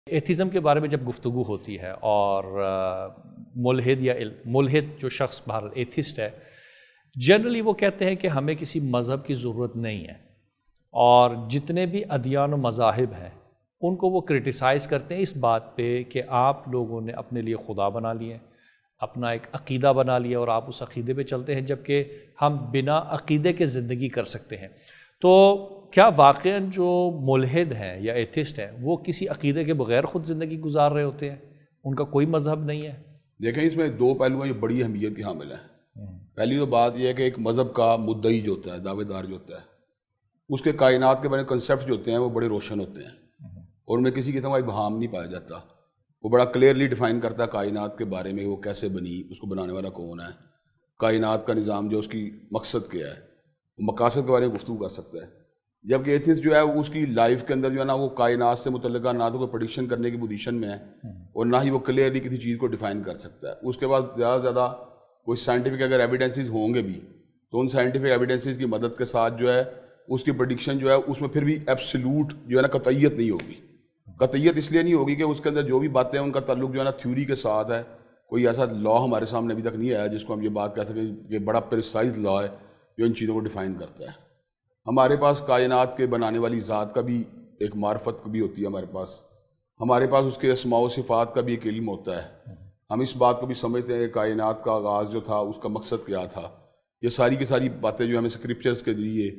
Atheism کے بارے میں جب گفتگو ہوتی ہے اور ملحد جو شخص باہر ایتھسٹ ہے، جنرلی وہ کہتے ہیں کہ ہمیں کسی مذہب کی ضرورت نہیں ہے، اور جتنے بھی ادیان و مذاہب ہیں ان کو وہ کرٹیسائز کرتے ہیں اس بات پہ کہ آپ لوگوں نے اپنے لیے خدا بنا لیے، اپنا ایک عقیدہ بنا لیا اور آپ اس عقیدے پہ چلتے ہیں، جبکہ ہم بنا عقیدے کے زندگی کر سکتے ہیں۔ تو کیا واقعاً جو ملحد ہیں یا ایتھسٹ ہیں وہ کسی عقیدے کے بغیر خود زندگی گزار رہے ہوتے ہیں؟ ان کا کوئی مذہب نہیں ہے؟ دیکھیں، اس میں دو پہلو ہیں جو بڑی اہمیت کے حامل ہیں۔ پہلی تو بات یہ ہے کہ ایک مذہب کا مدعی جو ہوتا ہے، دعوے دار جو ہوتا ہے، اس کے کائنات کے بارے میں کنسیپٹ جو ہوتے ہیں وہ بڑے روشن ہوتے ہیں اور ان میں کسی قسم کا ابہام نہیں پایا جاتا۔ وہ بڑا کلیئرلی ڈیفائن کرتا ہے کائنات کے بارے میں، وہ کیسے بنی، اس کو بنانے والا کون ہے، کائنات کا نظام جو اس کی مقصد کیا ہے، وہ مقاصد کے بارے میں گفتگو کر سکتا ہے۔ جبکہ ایتھسٹ جو ہے اس کی لائف کے اندر جو ہے نا، وہ کائنات سے متعلقہ نہ تو کوئی پریڈکشن کرنے کی پوزیشن میں ہے اور نہ ہی وہ کلیئرلی کسی چیز کو ڈیفائن کر سکتا ہے۔ اس کے بعد زیادہ سے زیادہ کوئی سائنٹیفک اگر ایویڈنسز ہوں گے بھی تو ان سائنٹیفک ایویڈنسز کی مدد کے ساتھ جو ہے اس کی پریڈکشن جو ہے اس میں پھر بھی ایبسلیوٹ جو ہے نا قطعیت نہیں ہوگی۔ قطعیت اس لیے نہیں ہوگی کہ اس کے اندر جو بھی باتیں ہیں ان کا تعلق جو ہے نا تھیوری کے ساتھ ہے۔ کوئی ایسا لا ہمارے سامنے ابھی تک نہیں آیا جس کو ہم یہ بات کہہ سکیں کہ بڑا پریسائز لا ہے جو ان چیزوں کو ڈیفائن کرتا ہے۔ ہمارے پاس کائنات کے بنانے والی ذات کا بھی ایک معرفت بھی ہوتی ہے، ہمارے پاس اس کے اسماء و صفات کا بھی ایک علم ہوتا ہے۔ ہم اس بات کو بھی سمجھتے ہیں کہ کائنات کا آغاز جو تھا اس کا مقصد کیا تھا۔ یہ ساری کی ساری باتیں جو ہمیں اسکرپچرز کے ذریعے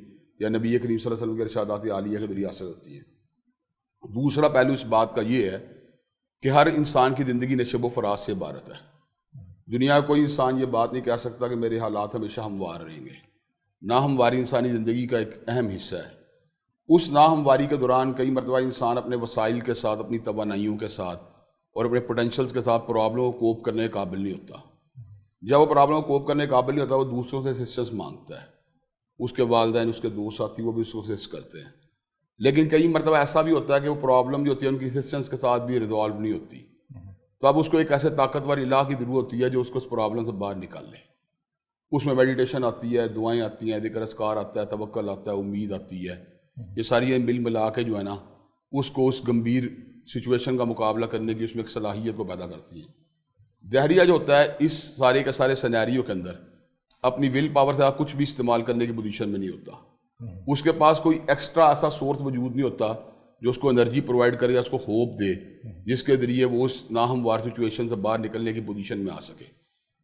یا نبی کریم صلی اللہ علیہ وسلم کے ارشادات عالیہ کے ذریعے حاصل ہوتی ہیں۔ دوسرا پہلو اس بات کا یہ ہے کہ ہر انسان کی زندگی نشیب و فراز سے عبارت ہے۔ دنیا کا کوئی انسان یہ بات نہیں کہہ سکتا کہ میرے حالات ہمیشہ ہموار رہیں گے۔ ناہمواری انسانی زندگی کا ایک اہم حصہ ہے۔ اس ناہمواری کے دوران کئی مرتبہ انسان اپنے وسائل کے ساتھ، اپنی توانائیوں کے ساتھ اور اپنے پوٹینشلز کے ساتھ پرابلم کو کوپ کرنے کے قابل نہیں ہوتا۔ جب وہ پرابلم کو کوپ کرنے کے قابل نہیں ہوتا، وہ دوسروں سے اسسٹنس مانگتا ہے۔ اس کے والدین، اس کے دوست ساتھی، وہ بھی اس کو اسسٹ کرتے ہیں۔ لیکن کئی مرتبہ ایسا بھی ہوتا ہے کہ وہ پرابلم جو ہوتی ہے ان کی اسسٹنس کے ساتھ بھی ریزالو نہیں ہوتی، تو اب اس کو ایک ایسے طاقتور الہ کی ضرورت ہوتی ہے جو اس کو اس پرابلم سے باہر نکال لے۔ اس میں میڈیٹیشن آتی ہے، دعائیں آتی ہیں، ذکر اذکار آتا ہے، توکل آتا ہے، امید آتی ہے۔ یہ ساری مل ملا کے جو ہے نا اس کو اس گمبھیر سچویشن کا مقابلہ کرنے کی اس میں ایک صلاحیت کو پیدا کرتی ہیں۔ دہریہ جو ہوتا ہے اس سارے کے سارے سینیریو کے اندر اپنی ول پاور سے کچھ بھی استعمال کرنے کی پوزیشن میں نہیں ہوتا۔ اس کے پاس کوئی ایکسٹرا ایسا سورس موجود نہیں ہوتا جو اس کو انرجی پرووائڈ کرے یا اس کو ہوپ دے جس کے ذریعے وہ اس ناہموار سچویشن سے باہر نکلنے کی پوزیشن میں آ سکے۔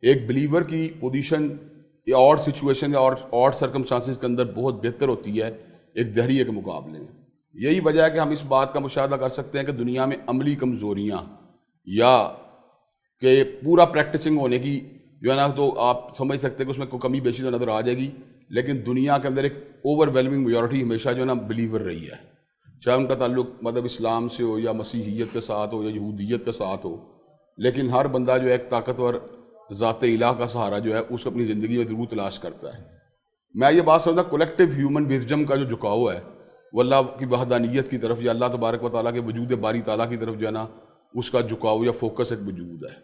ایک بلیور کی پوزیشن یا اور سچویشن یا اور سرکمسٹانسز کے اندر بہت بہتر ہوتی ہے ایک دہریے کے مقابلے میں۔ یہی وجہ ہے کہ ہم اس بات کا مشاہدہ کر سکتے ہیں کہ دنیا میں عملی کمزوریاں یا کہ پورا پریکٹسنگ ہونے کی جو ہے نا، تو آپ سمجھ سکتے ہیں کہ اس میں کوئی کمی بیشی تو نظر آ جائے گی، لیکن دنیا کے اندر ایک اوور ویلمنگ میجورٹی ہمیشہ جو ہے نا بلیور رہی ہے، چاہے ان کا تعلق مذہب اسلام سے ہو یا مسیحیت کے ساتھ ہو یا یہودیت کے ساتھ ہو۔ لیکن ہر بندہ جو ہے ایک طاقتور ذات الہ کا سہارا جو ہے اس کو اپنی زندگی میں ضرور تلاش کرتا ہے۔ میں یہ بات سمجھتا کولیکٹیو ہیومن وزڈم کا جو جھکاؤ ہے وہ اللہ کی وحدانیت کی طرف یا اللہ تبارک و تعالیٰ کے وجود باری تعالیٰ کی طرف جو ہے نا اس کا جھکاؤ یا فوکس ایک وجود ہے۔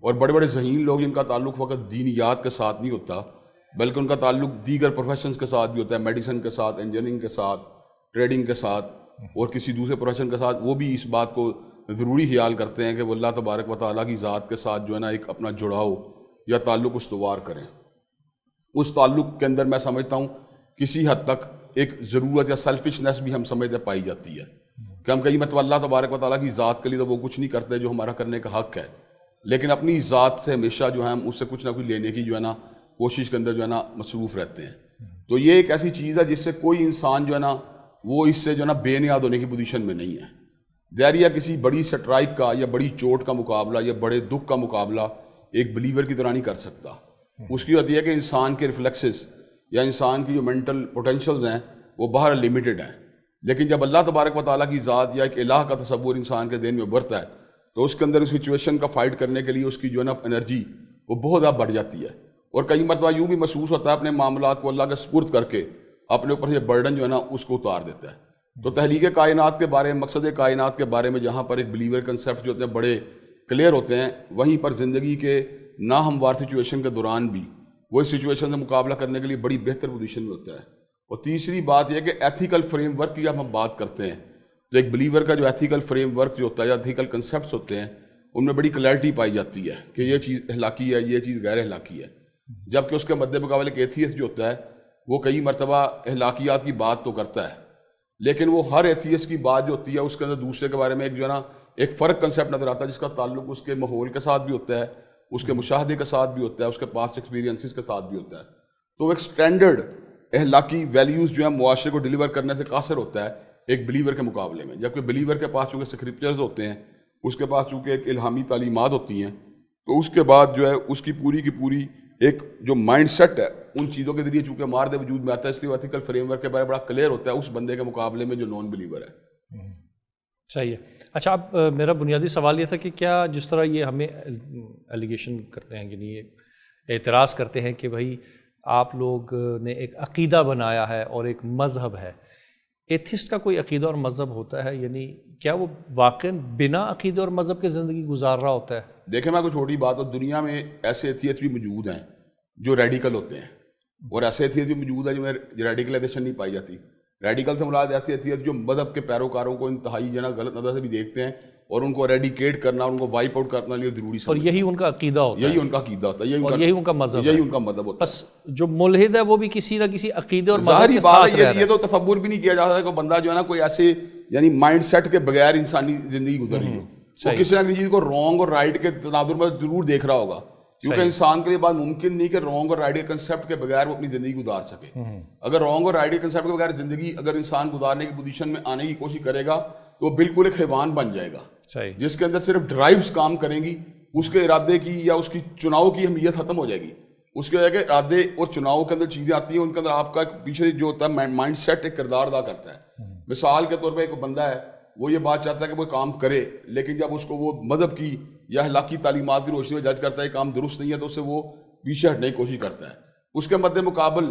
اور بڑے بڑے ذہین لوگ جن کا تعلق فقط دینیات کے ساتھ نہیں ہوتا بلکہ ان کا تعلق دیگر پروفیشنز کے ساتھ بھی ہوتا ہے، میڈیسن کے ساتھ، انجینئرنگ کے ساتھ، ٹریڈنگ کے ساتھ اور کسی دوسرے پروفیشن کے ساتھ، وہ بھی اس بات کو ضروری خیال کرتے ہیں کہ وہ اللہ تبارک و تعالیٰ کی ذات کے ساتھ جو ہے نا ایک اپنا جڑاؤ یا تعلق استوار کریں۔ اس تعلق کے اندر میں سمجھتا ہوں کسی حد تک ایک ضرورت یا سیلفشنس بھی ہم سمجھتے پائی جاتی ہے کہ ہم کئی مرتبہ اللہ تبارک و تعالیٰ کی ذات کے لیے تو وہ کچھ نہیں کرتے جو ہمارا کرنے کا حق ہے، لیکن اپنی ذات سے ہمیشہ جو ہے ہم اس سے کچھ نہ کچھ لینے کی جو ہے نا کوشش کے اندر جو ہے نا مصروف رہتے ہیں۔ تو یہ ایک ایسی چیز ہے جس سے کوئی انسان جو ہے نا وہ اس سے جو ہے نا بے نیاد ہونے کی پوزیشن میں نہیں ہے۔ دہریہ کسی بڑی سٹرائک کا یا بڑی چوٹ کا مقابلہ یا بڑے دکھ کا مقابلہ ایک بلیور کی طرح نہیں کر سکتا۔ اس کی ہوتی ہے کہ انسان کے ریفلیکسز یا انسان کی جو مینٹل پوٹینشلز ہیں وہ باہر لمیٹڈ ہیں، لیکن جب اللہ تبارک و تعالیٰ کی ذات یا ایک الہ کا تصور انسان کے ذہن میں ابھرتا ہے تو اس کے اندر اس سچویشن کا فائٹ کرنے کے لیے اس کی جو ہے نا انرجی وہ بہت زیادہ بڑھ جاتی ہے، اور کئی مرتبہ یوں بھی محسوس ہوتا ہے اپنے معاملات کو اللہ کے سپرد کر کے اپنے اوپر یہ برڈن جو ہے نا اس کو اتار دیتا ہے۔ تو تحلیق کائنات کے بارے میں، مقصد کائنات کے بارے میں جہاں پر ایک بلیور کنسیپٹ جو ہوتے ہیں بڑے کلیئر ہوتے ہیں، وہیں پر زندگی کے ناہموار سچویشن کے دوران بھی وہ اس سچویشن سے مقابلہ کرنے کے لیے بڑی بہتر پوزیشن میں ہوتا ہے۔ اور تیسری بات یہ کہ ایتھیکل فریم ورک کی جب ہم بات کرتے ہیں تو ایک بلیور کا جو ایتھیکل فریم ورک جو ہوتا ہے یا ایتھیکل کنسیپٹس ہوتے ہیں ان میں بڑی کلیئرٹی پائی جاتی ہے کہ یہ چیز اخلاقی ہے، یہ چیز غیر اخلاقی ہے. جبکہ اس کے مد مقابل ایک ایتھیسٹ جو ہوتا ہے وہ کئی مرتبہ اخلاقیات کی بات تو کرتا ہے، لیکن وہ ہر ایتھیسٹ کی بات جو ہوتی ہے اس کے اندر دوسرے کے بارے میں ایک جو ہے نا ایک فرق کنسیپٹ نظر آتا ہے، جس کا تعلق اس کے ماحول کے ساتھ بھی ہوتا ہے، اس کے مشاہدے کے ساتھ بھی ہوتا ہے، اس کے پاسٹ ایکسپیرینسز کے ساتھ بھی ہوتا ہے. تو ایک اسٹینڈرڈ اخلاقی ویلیوز جو ہے معاشرے کو ڈیلیور کرنے سے قاصر ہوتا ہے ایک بلیور کے مقابلے میں. جبکہ بلیور کے پاس چونکہ اسکرپچرز ہوتے ہیں، اس کے پاس چونکہ ایک الہامی تعلیمات ہوتی ہیں، تو اس کے بعد جو ہے اس کی پوری ایک جو مائنڈ سیٹ ہے ان چیزوں کے ذریعے چونکہ مارد وجود میں آتا ہے، اس لیے ایتھیکل فریم ورک کے بارے بڑا کلیئر ہوتا ہے اس بندے کے مقابلے میں جو نان بلیور ہے. صحیح ہے. اچھا، اب میرا بنیادی سوال یہ تھا کہ کیا جس طرح یہ ہمیں ایلیگیشن کرتے ہیں، یعنی یہ اعتراض کرتے ہیں کہ بھائی آپ لوگ نے ایک عقیدہ بنایا ہے اور ایک مذہب ہے، ایتھسٹ کا کوئی عقیدہ اور مذہب ہوتا ہے؟ یعنی کیا وہ واقعاً بنا عقیدے اور مذہب کے زندگی گزار رہا ہوتا ہے؟ دیکھیں، میں کوئی چھوٹی بات ہوں، دنیا میں ایسے ایتھیسٹ بھی موجود ہیں جو ریڈیکل ہوتے ہیں، اور ایسے ایتھیسٹ بھی موجود ہیں جن میں ریڈیکلائزیشن نہیں پائی جاتی. ریڈیکل سے مراد ایسے ایتھیسٹ جو مذہب کے پیروکاروں کو انتہائی جو ہے نا غلط نظر سے بھی دیکھتے ہیں اور ان کو ریڈیکیٹ کرنا، ان کو وائپ آؤٹ کرنا لیے ضروری اور یہی ان کا عقیدہ ہوتا ہے، یہی ان کا عقیدہ ہوتا ہے، اور یہی ان کا مذہب یہی ان کا مذہب ہوتا ہے. بس جو ملحد ہے وہ بھی کسی نہ کسی عقیدے اور مذہب ظاہری کے بات ساتھ رہ ہے، رہا ہے. یہ تو تصور بھی نہیں کیا جا سکتا کہ بندہ جو ہے نا کوئی ایسے یعنی مائنڈ سیٹ کے بغیر انسانی زندگی گزر رہی ہو، وہ کسی نہ کسی چیز کو رانگ اور رائٹ کے تناظر میں ضرور دیکھ رہا ہوگا، کیونکہ انسان کے لیے بات ممکن نہیں کہ رانگ اور رائٹ کے کنسیپٹ کے بغیر وہ اپنی زندگی گزار سکے. اگر رانگ اور رائٹ کے کنسیپٹ کے بغیر زندگی اگر انسان گزارنے کی پوزیشن میں آنے کی کوشش کرے گا تو وہ بالکل ایک حیوان بن جائے گا، جس کے اندر صرف ڈرائیوز کام کریں گی، اس کے ارادے کی یا اس کی چناؤ کی اہمیت ختم ہو جائے گی. اس کے وجہ کہ ارادے اور چناؤ کے اندر چیزیں آتی ہیں، ان کے اندر آپ کا پیچھے جو ہوتا ہے مائنڈ سیٹ ایک کردار ادا کرتا ہے. مثال کے طور پہ ایک بندہ ہے، وہ یہ بات چاہتا ہے کہ وہ کام کرے، لیکن جب اس کو وہ مذہب کی یا اخلاقی تعلیمات کی روشنی میں جج کرتا ہے یہ کام درست نہیں ہے تو اسے وہ پیچھے ہٹنے کی کوشش کرتا ہے. اس کے مد مقابل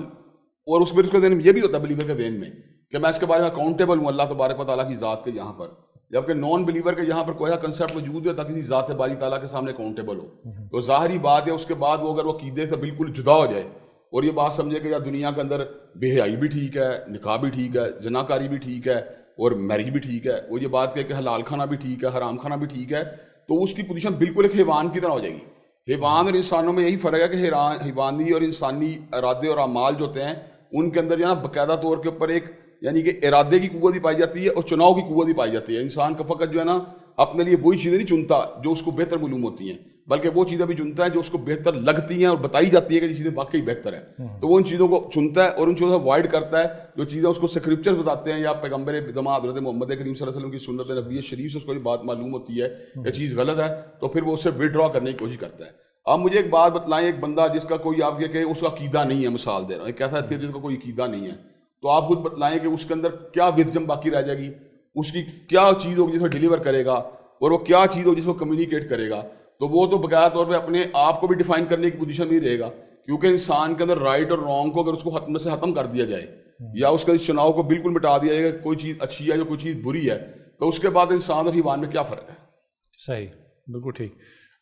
اور اس کے ذہن میں یہ بھی ہوتا ہے بلیور کے ذہن میں کہ میں اس کے بارے میں اکاؤنٹیبل ہوں اللہ تبارک و تعالیٰ کی ذات کے یہاں پر، جبکہ نان بلیور کے یہاں پر کوئی کنسیپٹ موجود ہے تاکہ کسی ذات باری تعالیٰ کے سامنے اکاؤنٹیبل ہو. تو ظاہری بات ہے اس کے بعد وہ اگر وہ عقیدے سے بالکل جدا ہو جائے اور یہ بات سمجھے کہ یا دنیا کے اندر بے حیائی بھی ٹھیک ہے، نکاح بھی ٹھیک ہے، زناکاری بھی ٹھیک ہے اور میرج بھی ٹھیک ہے، وہ یہ بات کہ حلال کھانا بھی ٹھیک ہے، حرام کھانا بھی ٹھیک ہے، تو اس کی پوزیشن بالکل ایک حیوان کی طرح ہو جائے گی. حیوان اور انسانوں میں یہی فرق ہے کہ حیوانی اور انسانی ارادے اور اعمال جو ہوتے ہیں ان کے اندر جو ہے نا باقاعدہ طور کے اوپر ایک یعنی کہ ارادے کی قوت بھی پائی جاتی ہے اور چناؤ کی قوت بھی پائی جاتی ہے. انسان کا فقط جو ہے نا اپنے لیے وہی چیزیں نہیں چنتا جو اس کو بہتر معلوم ہوتی ہیں، بلکہ وہ چیزیں بھی چنتا ہے جو اس کو بہتر لگتی ہیں اور بتائی جاتی ہے کہ یہ چیزیں واقعی بہتر ہے، تو وہ ان چیزوں کو چنتا ہے اور ان چیزوں سے اوائڈ کرتا ہے جو چیزیں اس کو اسکرپچر بتاتے ہیں یا پیغمبر زماں حضرت محمد کریم صلی اللہ علیہ وسلم کی سنت نبوی شریف سے اس کو یہ بات معلوم ہوتی ہے کہ چیز غلط ہے، تو پھر وہ اسے وڈرا کرنے کی کوشش کرتا ہے. آپ مجھے ایک بات بتلائیں، ایک بندہ جس کا کوئی آپ یہ کہ اس کا عقیدہ نہیں ہے، مثال دے رہا ہوں، ایک ایسا ہے جس کا کوئی عقیدہ نہیں ہے، تو آپ خود بتلائیں کہ اس کے اندر کیا وزڈم باقی رہ جائے گی، اس کی کیا چیز ہوگی جس کو ڈیلیور کرے گا اور وہ کیا چیز ہوگی جس کو کمیونیکیٹ کرے گا. تو وہ تو باقاعدہ طور پہ اپنے آپ کو بھی ڈیفائن کرنے کی پوزیشن میں رہے گا، کیونکہ انسان کے اندر رائٹ اور رانگ کو اگر اس کو ختم سے ختم کر دیا جائے یا اس کا اس چناؤ کو بالکل مٹا دیا جائے کہ کوئی چیز اچھی ہے یا کوئی چیز بری ہے، تو اس کے بعد انسان اور حیوان میں کیا فرق ہے؟ صحیح، بالکل ٹھیک.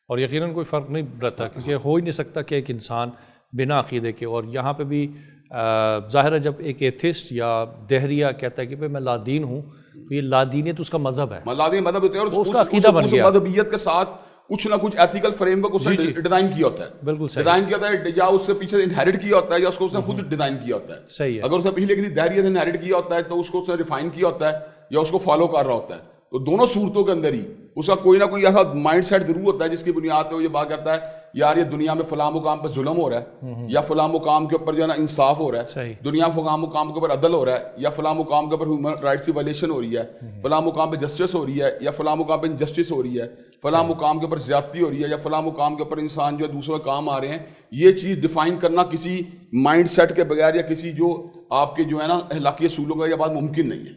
اور یقیناً کوئی فرق نہیں رہتا، کیونکہ ہو ہی نہیں سکتا کہ ایک انسان بنا عقیدے کے، اور یہاں پہ بھی ظاہر ہے جب ایک ایتھسٹ یا دہریہ کہتا ہے کہ بھائی میں لادین ہوں، تو یہ لادینیت اس کا مذہب ہے، لادین مذہب ہوتا ہے اور اس کا عقیدہ بن گیا، مذہبیت کے ساتھ کچھ نہ کچھ ایتھیکل فریم ورک اس نے ڈیزائن کیا ہوتا ہے، بالکل صحیح ڈیزائن کیا ہوتا ہے، یا اس سے پیچھے انہیرٹ کیا ہوتا ہے یا اس کو اس نے خود ڈیزائن کیا ہوتا ہے. صحیح ہے. اگر اس نے پچھلے کسی دہریے سے انہیرٹ کیا ہوتا ہے تو اس کو اس نے ریفائن کیا ہوتا ہے یا اس کو فالو کر رہا ہوتا ہے. تو دونوں صورتوں کے اندر ہی اس کا کوئی نہ کوئی ایسا مائنڈ سیٹ ضرور ہوتا ہے جس کی بنیاد پہ وہ یہ بات کہتا ہے یار یہ دنیا میں فلاں مقام پہ ظلم ہو رہا ہے یا فلاں مقام کے اوپر جو ہے نا انصاف ہو رہا ہے، دنیا فلاں مقام کے اوپر عدل ہو رہا ہے یا فلاں مقام کے اوپر ہیومن رائٹس کی وائلیشن ہو رہی ہے، فلاں مقام پہ جسٹس ہو رہی ہے یا فلاں مقام پہ انجسٹس ہو رہی ہے، فلاں مقام کے اوپر زیادتی ہو رہی ہے یا فلاں مقام کے اوپر انسان جو ہے دوسروں کا کام آ رہے ہیں. یہ چیز ڈیفائن کرنا کسی مائنڈ سیٹ کے بغیر یا کسی جو آپ کے جو ہے نا اخلاقی اصولوں کا یہ بات ممکن نہیں ہے.